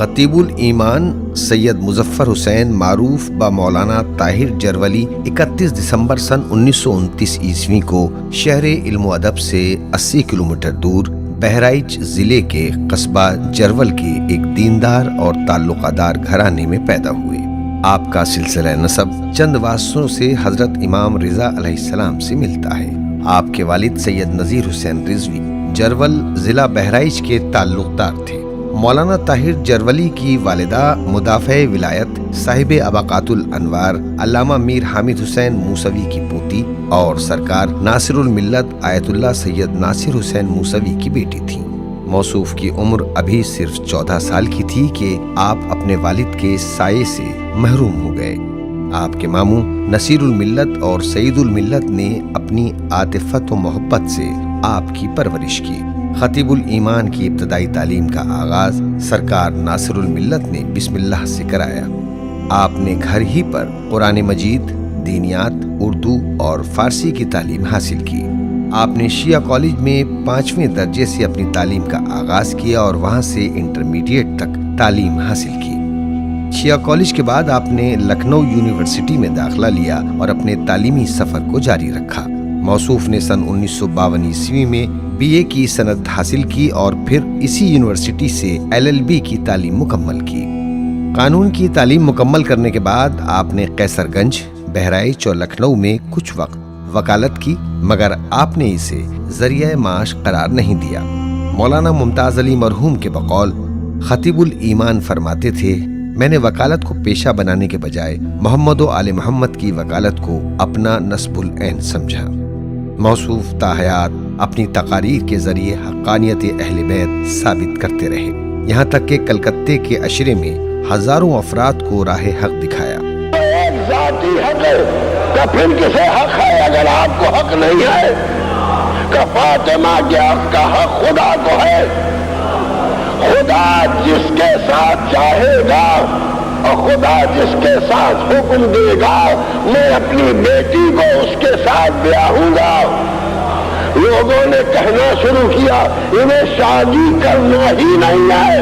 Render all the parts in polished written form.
خطیب الایمان سید مظفر حسین معروف با مولانا طاہر جرولی 31 دسمبر سن 1929 عیسوی کو شہر علم و ادب سے 80 کلومیٹر دور بہرائچ ضلع کے قصبہ جرول کے ایک دیندار اور تعلقہ دار گھرانے میں پیدا ہوئے۔ آپ کا سلسلہ نسب چند واسطوں سے حضرت امام رضا علیہ السلام سے ملتا ہے۔ آپ کے والد سید نذیر حسین رضوی جرول ضلع بہرائچ کے تعلق دار تھے۔ مولانا طاہر جرولی کی والدہ مدافع ولایت صاحب ابقات الانوار علامہ میر حامد حسین موسوی کی پوتی اور سرکار ناصر الملت آیت اللہ سید ناصر حسین موسوی کی بیٹی تھیں۔ موصوف کی عمر ابھی صرف 14 سال کی تھی کہ آپ اپنے والد کے سائے سے محروم ہو گئے۔ آپ کے ماموں نصیر الملت اور سعید الملت نے اپنی عاطفت و محبت سے آپ کی پرورش کی۔ خطیب الایمان کی ابتدائی تعلیم کا آغاز سرکار ناصر الملت نے بسم اللہ سے کرایا۔ آپ نے گھر ہی پر قرآن مجید، دینیات، اردو اور فارسی کی تعلیم حاصل کی۔ آپ نے شیعہ کالج میں 5ویں درجے سے اپنی تعلیم کا آغاز کیا اور وہاں سے انٹرمیڈیٹ تک تعلیم حاصل کی۔ شیعہ کالج کے بعد آپ نے لکھنؤ یونیورسٹی میں داخلہ لیا اور اپنے تعلیمی سفر کو جاری رکھا۔ موصوف نے سن 1952 عیسوی میں BA کی سند حاصل کی اور پھر اسی یونیورسٹی سے LLB کی تعلیم مکمل کی۔ قانون کی تعلیم مکمل کرنے کے بعد آپ نے قیصر گنج، بہرائچ اور لکھنؤ میں کچھ وقت وکالت کی، مگر آپ نے اسے ذریعہ معاش قرار نہیں دیا۔ مولانا ممتاز علی مرحوم کے بقول خطیب الایمان فرماتے تھے، میں نے وکالت کو پیشہ بنانے کے بجائے محمد و آل محمد کی وکالت کو اپنا نصب العین سمجھا۔ موصوف تاحیات اپنی تقاریر کے ذریعے حقانیت اہل بیت ثابت کرتے رہے، یہاں تک کہ کلکتے کے عشرے میں ہزاروں افراد کو راہ حق دکھایا۔ ایک ذاتی حق ہے کہ پھر کسے حق ہے اگر آپ کو حق نہیں ہے، کہ فاطمہ کے حق کا حق خدا کو ہے۔ خدا جس کے ساتھ چاہے گا اور خدا جس کے ساتھ حکم دے گا، میں اپنی بیٹی کو اس کے ساتھ بیاہوں گا۔ لوگوں نے کہنا شروع کیا انہیں شادی کرنا ہی نہیں ہے،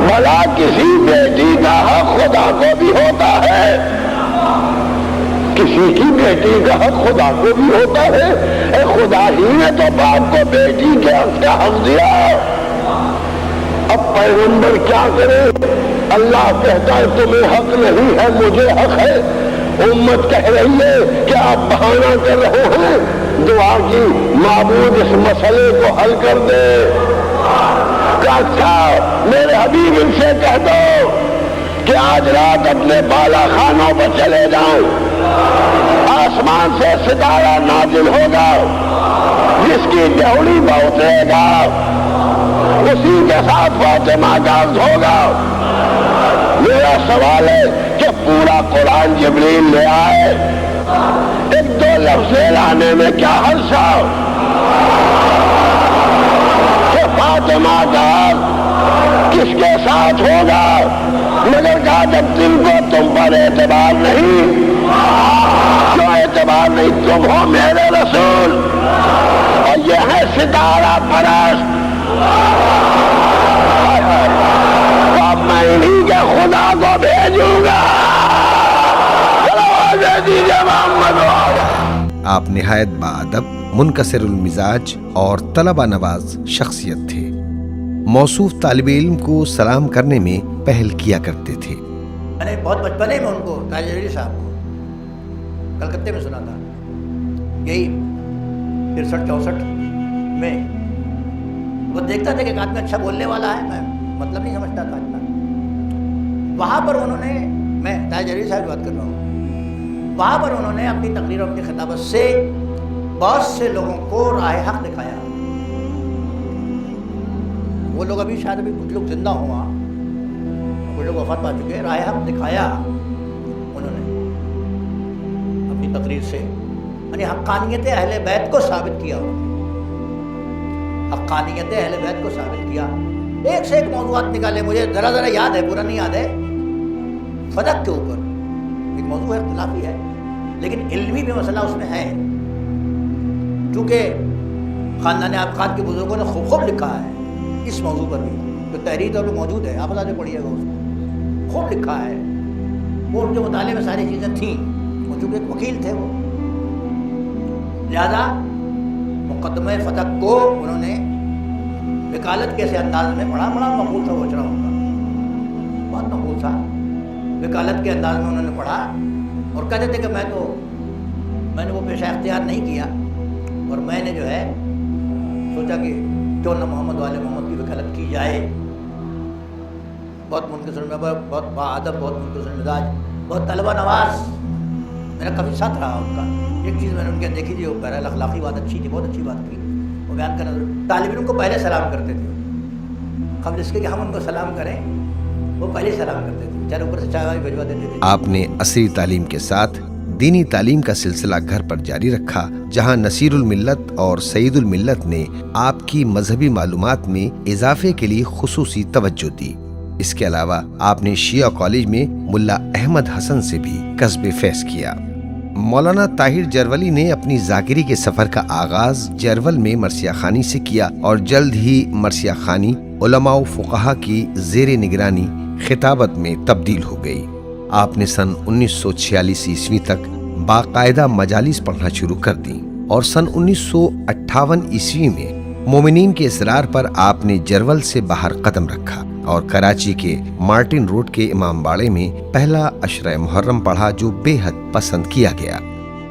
بھلا کسی بیٹی کا حق خدا کو بھی ہوتا ہے، کسی کی بیٹی کا حق خدا کو بھی ہوتا ہے۔ اے خدا ہی نے تو باپ کو بیٹی کے حق کا حق دیا، اب پیغمبر کیا کرے؟ اللہ کہتا ہے تمہیں حق نہیں ہے، مجھے حق ہے۔ امت کہہ رہی ہے کہ آپ بہانہ کر رہے ہیں، دعا کی معبود اس مسئلے کو حل کر دے۔ کہ اچھا میرے حبیب ان سے کہہ دو کہ آج رات اپنے بالا خانوں پر چلے جائیں، آسمان سے ستارہ نازل ہوگا، جس کی ڈیوڑی اترے گا اسی کے ساتھ فاطمہ کا عرض ہوگا۔ میرا سوال ہے کہ پورا قرآن جبریل لے آئے، ایک دو لفظ لانے میں کیا حرصہ؟ کہ فاطمہ کا کس کے ساتھ ہوگا؟ مگر کہا جب تم کو تم پر اعتبار نہیں، کیوں اعتبار نہیں؟ تم ہو میرے رسول اور یہ ہے ستارہ پرست۔ اب میں انہیں کے خدا کو بھیجوں گا۔ آپ نہایت باادب، منکسر المزاج اور طلبہ نواز شخصیت تھے۔ موصوف طالب علم کو سلام کرنے میں پہل کیا کرتے تھے۔ میں نے بہت بچپنے میں ان کو طاہر جرولی صاحب کو کلکتے میں سنا تھا، یہی 63-64 میں۔ وہ دیکھتا تھا کہ ایک آدمی اچھا بولنے والا ہے، میں مطلب نہیں سمجھتا تھا اتنا۔ وہاں پر انہوں نے، میں طاہر جرولی صاحب کی بات کر رہا ہوں، وہاں پر انہوں نے اپنی تقریر اور اپنی خطابت سے بہت سے لوگوں کو راہ حق دکھایا۔ وہ لوگ ابھی شاید کچھ لوگ زندہ ہوا، کچھ لوگ وفات پا چکے، راہ حق دکھایا انہوں نے اپنی تقریر سے، یعنی حقانیت اہل بیت کو ثابت کیا، حقانیت اہل بیت کو ثابت کیا۔ ایک سے ایک موضوعات نکالے، مجھے ذرا یاد ہے، پورا نہیں یاد ہے۔ فدق کے اوپر ایک موضوع ہے، اختلافی ہے لیکن علمی بھی مسئلہ اس میں ہے، چونکہ خاندان آبقات کے بزرگوں نے خوب لکھا ہے اس موضوع پر بھی۔ جو تحریر طور پہ موجود ہے، آپ بتا پڑھیے گا اس کو، خوب لکھا ہے. وہ ان کے مطالعے میں ساری چیزیں تھیں. وہ چونکہ ایک وکیل تھے، وہ لہذا مقدمہ فتح کو انہوں نے وکالت کے انداز میں پڑھا. بڑا مقبول تھا وہ اچرا ان کا، بہت مقبول تھا. وکالت کے انداز میں انہوں نے پڑھا اور کہتے تھے کہ میں نے وہ پیشہ اختیار نہیں کیا، اور میں نے جو ہے سوچا کہ کیوں نہ محمد والے محمد کی وکالت کی جائے. بہت منکسر میں، بہت باادب، بہت منکسر مزاج، بہت طلبہ نواز. میرا کافی ساتھ رہا ان کا. ایک چیز میں نے ان کے دیکھی تھی، وہ بہرحال اخلاقی بات اچھی تھی، بہت اچھی بات تھی. وہ بیان کرنا، طالب علم کو پہلے سلام کرتے تھے، قبل اس کے کہ ہم ان کو سلام کریں، وہ پہلے سلام کرتے تھے، چاہے اوپر سے چائے بھجوا دیتے تھے. آپ نے عصری تعلیم کے ساتھ دینی تعلیم کا سلسلہ گھر پر جاری رکھا، جہاں نصیر الملت اور سعید الملت نے آپ کی مذہبی معلومات میں اضافے کے لیے خصوصی توجہ دی. اس کے علاوہ آپ نے شیعہ کالج میں ملا احمد حسن سے بھی کسب فیض کیا. مولانا طاہر جرولی نے اپنی ذاکری کے سفر کا آغاز جرول میں مرثیہ خوانی سے کیا، اور جلد ہی مرثیہ خوانی علماء و فقہا کی زیر نگرانی خطابت میں تبدیل ہو گئی. آپ نے سن 1946 عیسوی تک باقاعدہ مجالس پڑھنا شروع کر دیں، اور سن 1958 عیسوی میں مومنین کے اصرار پر آپ نے جرول سے باہر قدم رکھا اور کراچی کے مارٹن روڈ کے امام باڑے میں پہلا عشرہ محرم پڑھا، جو بے حد پسند کیا گیا.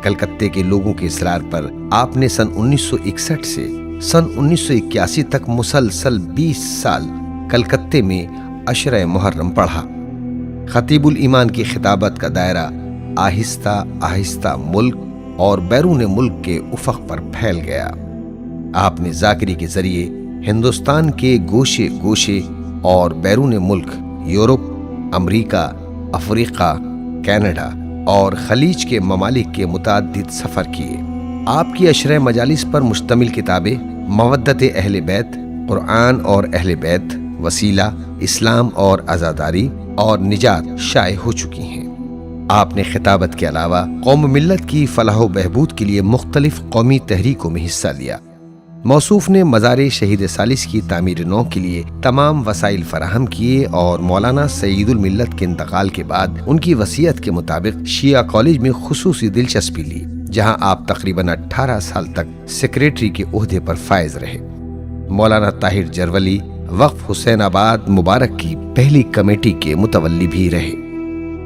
کلکتے کے لوگوں کے اصرار پر آپ نے سن 1961 سے سن 1981 تک مسلسل 20 سال کلکتے میں عشرہ محرم پڑھا. خطیب الایمان کی خطابت کا دائرہ آہستہ آہستہ ملک اور بیرون ملک کے افق پر پھیل گیا. آپ نے ذاکری کے ذریعے ہندوستان کے گوشے گوشے اور بیرون ملک یورپ، امریکہ، افریقہ، کینیڈا اور خلیج کے ممالک کے متعدد سفر کیے. آپ کی عشرہ مجالس پر مشتمل کتابیں مودت اہل بیت، قرآن اور اہل بیت، وسیلہ، اسلام اور عزاداری اور نجات شائع ہو چکی ہیں. آپ نے خطابت کے علاوہ قوم ملت کی فلاح و بہبود کے لیے مختلف قومی تحریکوں میں حصہ لیا. موصوف نے مزار شہید ثالث کی تعمیر نو کے لیے تمام وسائل فراہم کیے، اور مولانا سعید الملت کے انتقال کے بعد ان کی وصیت کے مطابق شیعہ کالج میں خصوصی دلچسپی لی، جہاں آپ تقریباً 18 سال تک سیکریٹری کے عہدے پر فائز رہے. مولانا طاہر جرولی وقف حسین آباد مبارک کی پہلی کمیٹی کے متولی بھی رہے.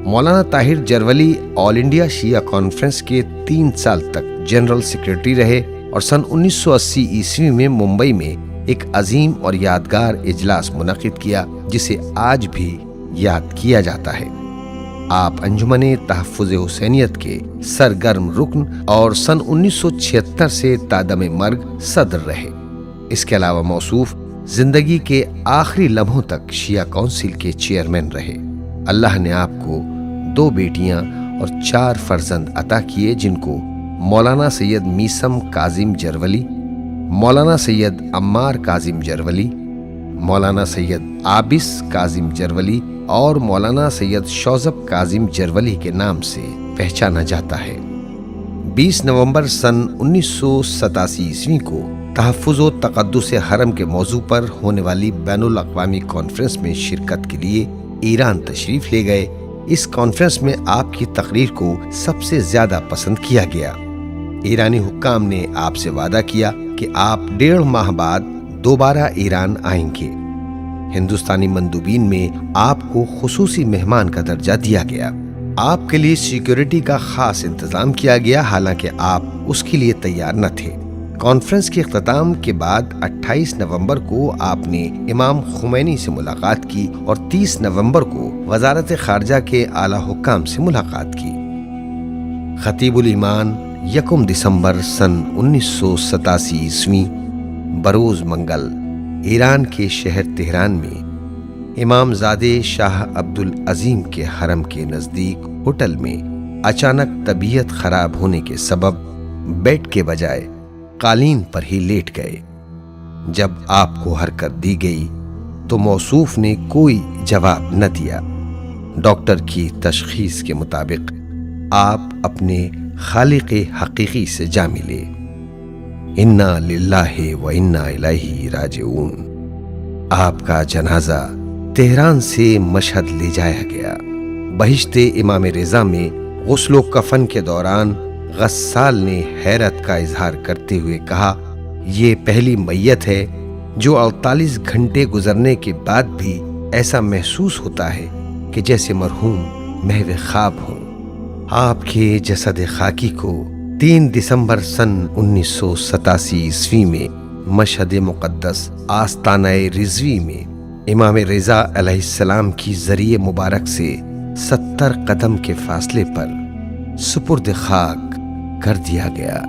مولانا طاہر جرولی آل انڈیا شیعہ کانفرنس کے 3 سال تک جنرل سیکریٹری رہے، اور سن 1980 عیسوی میں ممبئی میں ایک عظیم اور یادگار اجلاس منعقد کیا، جسے آج بھی یاد کیا جاتا ہے. آپ انجمن تحفظ حسینیت کے سرگرم رکن اور سن 1976 سے تادم مرگ صدر رہے. اس کے علاوہ موصوف زندگی کے آخری لمحوں تک شیعہ کونسل کے چیئرمین رہے. اللہ نے آپ کو 2 بیٹیاں اور 4 فرزند عطا کیے، جن کو مولانا سید میسم کاظم جرولی، مولانا سید عمار کاظم جرولی، مولانا سید عابس کاظم جرولی اور مولانا سید شوذب کاظم جرولی کے نام سے پہچانا جاتا ہے. 20 نومبر سن 1987 عیسوی کو تحفظ و تقدس حرم کے موضوع پر ہونے والی بین الاقوامی کانفرنس میں شرکت کے لیے ایران تشریف لے گئے. اس کانفرنس میں آپ کی تقریر کو سب سے زیادہ پسند کیا گیا. ایرانی حکام نے آپ سے وعدہ کیا کہ آپ 1.5 ماہ بعد دوبارہ ایران آئیں گے. ہندوستانی مندوبین میں آپ کو خصوصی مہمان کا درجہ دیا گیا. آپ کے لیے سیکیورٹی کا خاص انتظام کیا گیا، حالانکہ آپ اس کے لیے تیار نہ تھے. کانفرنس کے اختتام کے بعد 28 نومبر کو آپ نے امام خمینی سے ملاقات کی اور 30 نومبر کو وزارت خارجہ کے اعلیٰ حکام سے ملاقات کی. خطیب الایمان 1 دسمبر سن 1987 عیسوی بروز منگل ایران کے شہر تہران میں امام زادے شاہ عبدالعظیم کے حرم کے نزدیک ہوٹل میں اچانک طبیعت خراب ہونے کے سبب بیڈ کے بجائے قالین پر ہی لیٹ گئے. جب آپ کو حرکت دی گئی تو موصوف نے کوئی جواب نہ دیا. ڈاکٹر کی تشخیص کے مطابق آپ اپنے خالق حقیقی سے جا ملے. انا للہ و انا الیہ راجعون. آپ کا جنازہ تہران سے مشہد لے جایا گیا۔ بہشت امام رضا میں غسل و کفن کے دوران غسال نے حیرت کا اظہار کرتے ہوئے کہا، یہ پہلی میت ہے جو 48 گھنٹے گزرنے کے بعد بھی ایسا محسوس ہوتا ہے کہ جیسے مرحوم محو خواب ہوں۔ آپ کے جسد خاکی کو 3 دسمبر سن 1987 عیسوی میں مشہد مقدس آستانہ رضوی میں امام رضا علیہ السلام کی ذریعہ مبارک سے 70 قدم کے فاصلے پر سپرد خاک کر دیا گیا۔